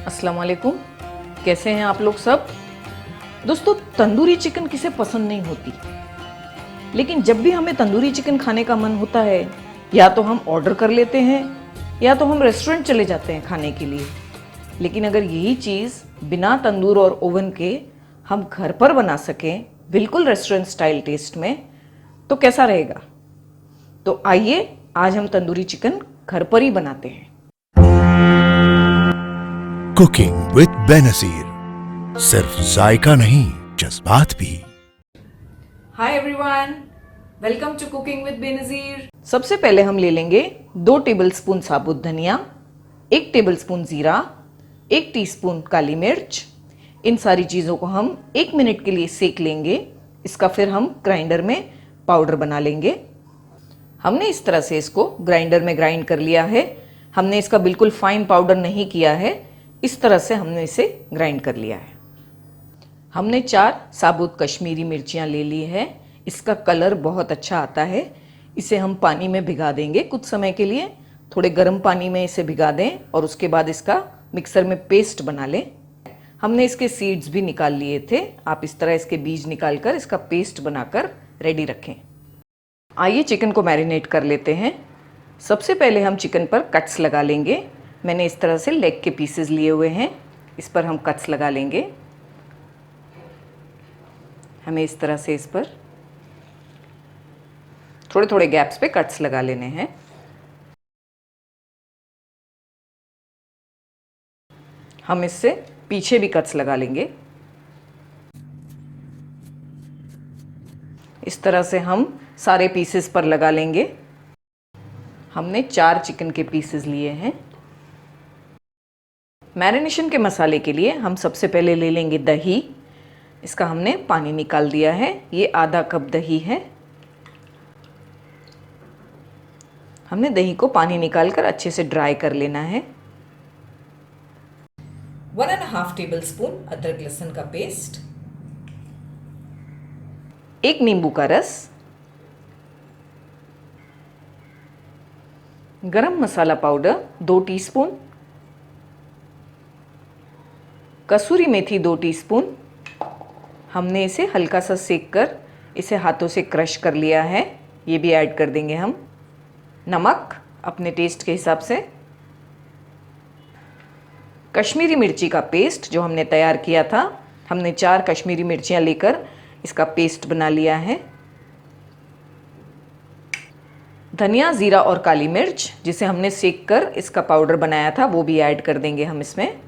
अस्सलाम वालेकुम। कैसे हैं आप लोग सब। दोस्तों, तंदूरी चिकन किसे पसंद नहीं होती, लेकिन जब भी हमें तंदूरी चिकन खाने का मन होता है या तो हम ऑर्डर कर लेते हैं या तो हम रेस्टोरेंट चले जाते हैं खाने के लिए। लेकिन अगर यही चीज़ बिना तंदूर और ओवन के हम घर पर बना सकें बिल्कुल रेस्टोरेंट स्टाइल टेस्ट में, तो कैसा रहेगा। तो आइए आज हम तंदूरी चिकन घर पर ही बनाते हैं। कुकिंग विद बेनजीर, सिर्फ जायका नहीं जज्बात भी। Hi everyone, welcome to cooking with Benazir. सबसे पहले हम ले लेंगे 2 टेबलस्पून साबुत धनिया, 1 टेबलस्पून जीरा, 1 टीस्पून काली मिर्च। इन सारी चीज़ों को हम 1 मिनट के लिए सेक लेंगे। इसका फिर हम ग्राइंडर में पाउडर बना लेंगे। हमने इस तरह से इसको ग्राइंडर में ग्राइंड कर लिया है। हमने इसका बिल्कुल फाइन पाउडर नहीं किया है, इस तरह से हमने इसे ग्राइंड कर लिया है। हमने 4 साबुत कश्मीरी मिर्चियाँ ले ली है। इसका कलर बहुत अच्छा आता है। इसे हम पानी में भिगा देंगे कुछ समय के लिए। थोड़े गर्म पानी में इसे भिगा दें और उसके बाद इसका मिक्सर में पेस्ट बना लें। हमने इसके सीड्स भी निकाल लिए थे। आप इस तरह इसके बीज निकाल कर इसका पेस्ट बनाकर रेडी रखें। आइए चिकन को मैरिनेट कर लेते हैं। सबसे पहले हम चिकन पर कट्स लगा लेंगे। मैंने इस तरह से लेग के पीसेस लिए हुए हैं, इस पर हम कट्स लगा लेंगे। हमें इस तरह से इस पर थोड़े थोड़े गैप्स पे कट्स लगा लेने हैं। हम इससे पीछे भी कट्स लगा लेंगे। इस तरह से हम सारे पीसेस पर लगा लेंगे। हमने 4 चिकन के पीसेस लिए हैं। मैरिनेशन के मसाले के लिए हम सबसे पहले ले लेंगे दही। इसका हमने पानी निकाल दिया है। ये आधा कप दही है। हमने दही को पानी निकालकर अच्छे से ड्राई कर लेना है। 1.5 टेबलस्पून अदरक लहसुन का पेस्ट, 1 नींबू का रस, गरम मसाला पाउडर 2 टीस्पून, कसूरी मेथी 2 टीस्पून। हमने इसे हल्का सा सेक कर इसे हाथों से क्रश कर लिया है, ये भी ऐड कर देंगे हम। नमक अपने टेस्ट के हिसाब से। कश्मीरी मिर्ची का पेस्ट जो हमने तैयार किया था, हमने 4 कश्मीरी मिर्चियाँ लेकर इसका पेस्ट बना लिया है। धनिया, जीरा और काली मिर्च जिसे हमने सेक कर इसका पाउडर बनाया था, वो भी ऐड कर देंगे हम इसमें।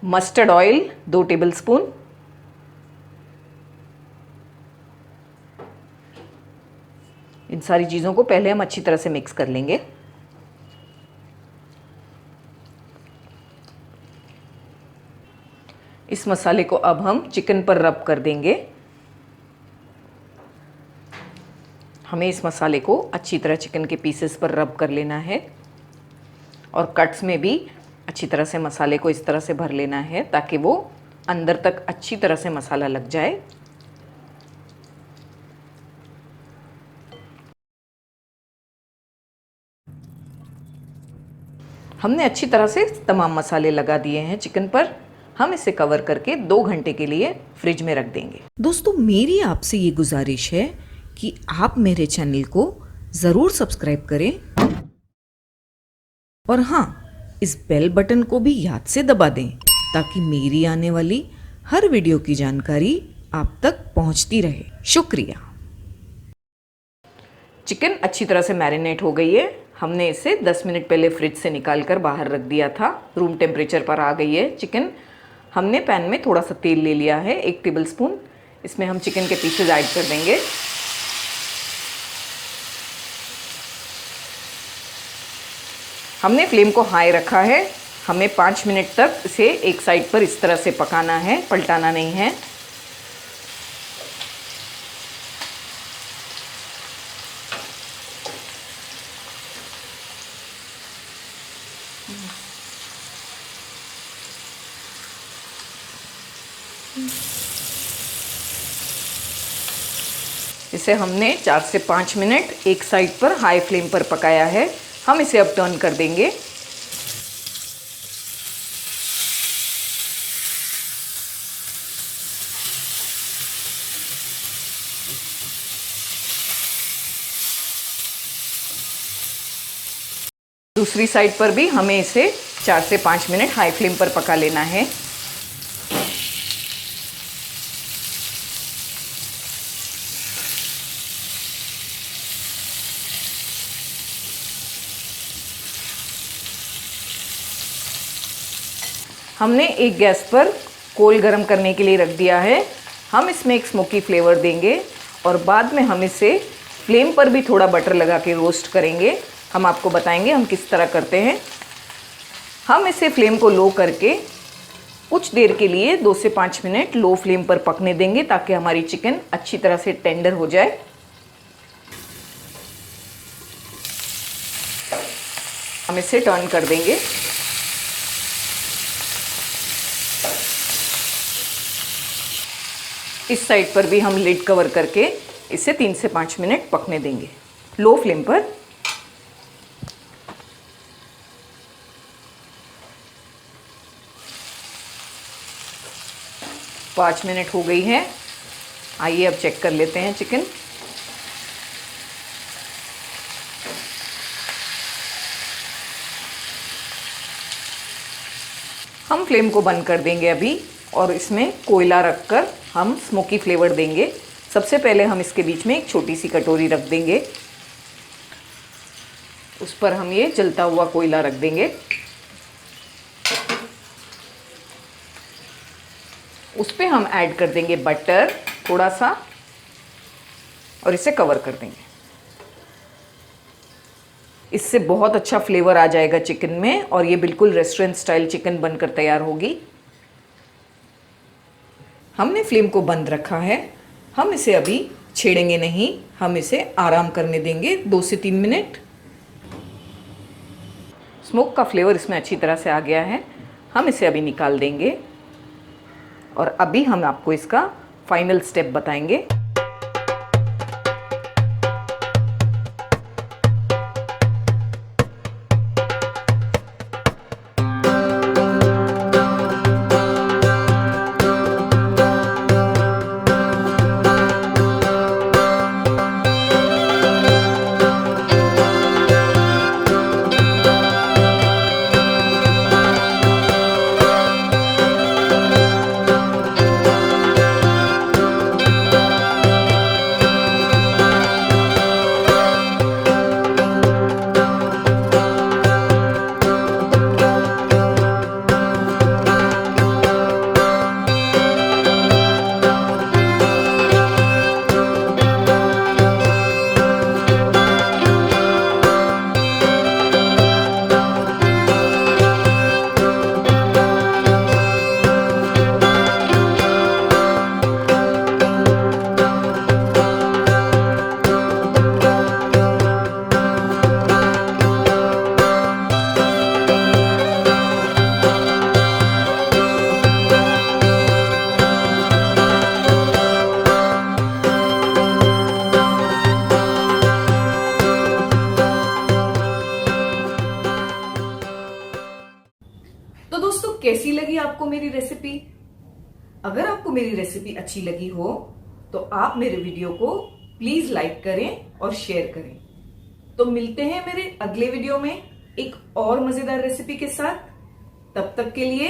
मस्टर्ड ऑयल 2 टेबलस्पून, इन सारी चीज़ों को पहले हम अच्छी तरह से मिक्स कर लेंगे। इस मसाले को अब हम चिकन पर रब कर देंगे। हमें इस मसाले को अच्छी तरह चिकन के पीसेस पर रब कर लेना है और कट्स में भी अच्छी तरह से मसाले को इस तरह से भर लेना है ताकि वो अंदर तक अच्छी तरह से मसाला लग जाए। हमने अच्छी तरह से तमाम मसाले लगा दिए हैं चिकन पर। हम इसे कवर करके 2 घंटे के लिए फ्रिज में रख देंगे। दोस्तों, मेरी आपसे ये गुजारिश है कि आप मेरे चैनल को ज़रूर सब्सक्राइब करें और हाँ, इस बेल बटन को भी याद से दबा दें ताकि मेरी आने वाली हर वीडियो की जानकारी आप तक पहुंचती रहे। शुक्रिया। चिकन अच्छी तरह से मैरिनेट हो गई है। हमने इसे 10 मिनट पहले फ्रिज से निकाल कर बाहर रख दिया था। रूम टेम्परेचर पर आ गई है चिकन। हमने पैन में थोड़ा सा तेल ले लिया है, 1 टेबलस्पून। इसमें हम चिकन के पीसेज ऐड कर देंगे। हमने फ्लेम को हाई रखा है। हमें 5 मिनट तक इसे एक साइड पर इस तरह से पकाना है, पलटाना नहीं है। इसे हमने 4 से 5 मिनट एक साइड पर हाई फ्लेम पर पकाया है। हम इसे अब टर्न कर देंगे। दूसरी साइड पर भी हमें इसे 4 से 5 मिनट हाई फ्लेम पर पका लेना है। हमने एक गैस पर कोल गरम करने के लिए रख दिया है। हम इसमें एक स्मोकी फ्लेवर देंगे और बाद में हम इसे फ्लेम पर भी थोड़ा बटर लगा के रोस्ट करेंगे। हम आपको बताएंगे हम किस तरह करते हैं। हम इसे फ्लेम को लो करके कुछ देर के लिए 2 से 5 मिनट लो फ्लेम पर पकने देंगे ताकि हमारी चिकन अच्छी तरह से टेंडर हो जाए। हम इसे टर्न कर देंगे। इस साइड पर भी हम लिड कवर करके इसे 3 से 5 मिनट पकने देंगे लो फ्लेम पर। पाँच मिनट हो गई है। आइए अब चेक कर लेते हैं चिकन। हम फ्लेम को बंद कर देंगे अभी और इसमें कोयला रखकर हम स्मोकी फ्लेवर देंगे। सबसे पहले हम इसके बीच में एक छोटी सी कटोरी रख देंगे, उस पर हम ये जलता हुआ कोयला रख देंगे। उस पे हम ऐड कर देंगे बटर थोड़ा सा और इसे कवर कर देंगे। इससे बहुत अच्छा फ्लेवर आ जाएगा चिकन में और ये बिल्कुल रेस्टोरेंट स्टाइल चिकन बनकर तैयार होगी। हमने फ्लेम को बंद रखा है। हम इसे अभी छेड़ेंगे नहीं, हम इसे आराम करने देंगे 2 से 3 मिनट। स्मोक का फ्लेवर इसमें अच्छी तरह से आ गया है। हम इसे अभी निकाल देंगे और अभी हम आपको इसका फाइनल स्टेप बताएंगे। तो दोस्तों कैसी लगी आपको मेरी रेसिपी? अगर आपको मेरी रेसिपी अच्छी लगी हो तो आप मेरे वीडियो को प्लीज लाइक करें और शेयर करें। तो मिलते हैं मेरे अगले वीडियो में एक और मजेदार रेसिपी के साथ। तब तक के लिए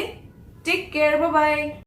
टेक केयर, बाय बाय।